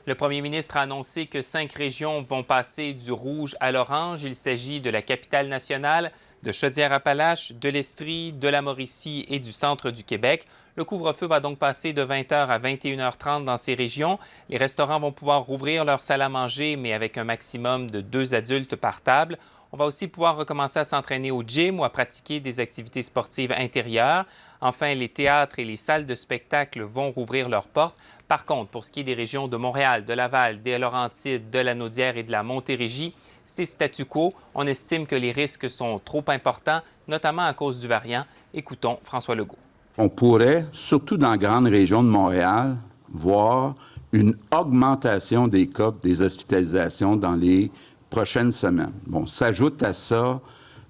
Le premier ministre a annoncé que 5 régions vont passer du rouge à l'orange. Il s'agit de la capitale nationale, de Chaudière-Appalaches, de l'Estrie, de la Mauricie et du centre du Québec. Le couvre-feu va donc passer de 20 h à 21 h 30 dans ces régions. Les restaurants vont pouvoir rouvrir leur salle à manger, mais avec un maximum de 2 adultes par table. On va aussi pouvoir recommencer à s'entraîner au gym ou à pratiquer des activités sportives intérieures. Enfin, les théâtres et les salles de spectacle vont rouvrir leurs portes. Par contre, pour ce qui est des régions de Montréal, de Laval, des Laurentides, de la Naudière et de la Montérégie, c'est statu quo. On estime que les risques sont trop importants, notamment à cause du variant. Écoutons François Legault. On pourrait, surtout dans la grande région de Montréal, voir une augmentation des cas des hospitalisations dans les prochaines semaines. Bon, s'ajoute à ça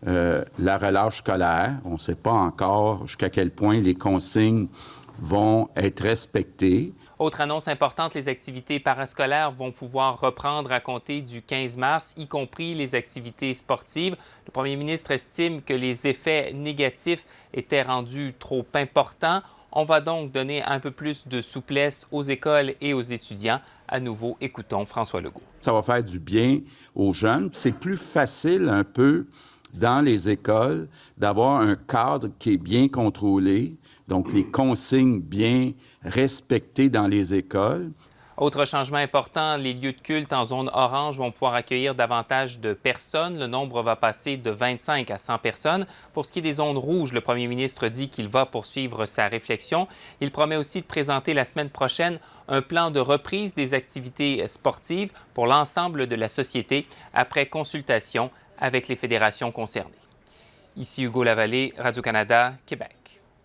la relâche scolaire. On ne sait pas encore jusqu'à quel point les consignes vont être respectées. Autre annonce importante, les activités parascolaires vont pouvoir reprendre à compter du 15 mars, y compris les activités sportives. Le premier ministre estime que les effets négatifs étaient rendus trop importants. On va donc donner un peu plus de souplesse aux écoles et aux étudiants. À nouveau, écoutons François Legault. Ça va faire du bien aux jeunes. C'est plus facile un peu dans les écoles d'avoir un cadre qui est bien contrôlé, donc les consignes bien respectées dans les écoles. Autre changement important, les lieux de culte en zone orange vont pouvoir accueillir davantage de personnes. Le nombre va passer de 25 à 100 personnes. Pour ce qui est des zones rouges, le premier ministre dit qu'il va poursuivre sa réflexion. Il promet aussi de présenter la semaine prochaine un plan de reprise des activités sportives pour l'ensemble de la société après consultation avec les fédérations concernées. Ici Hugo Lavallée, Radio-Canada, Québec.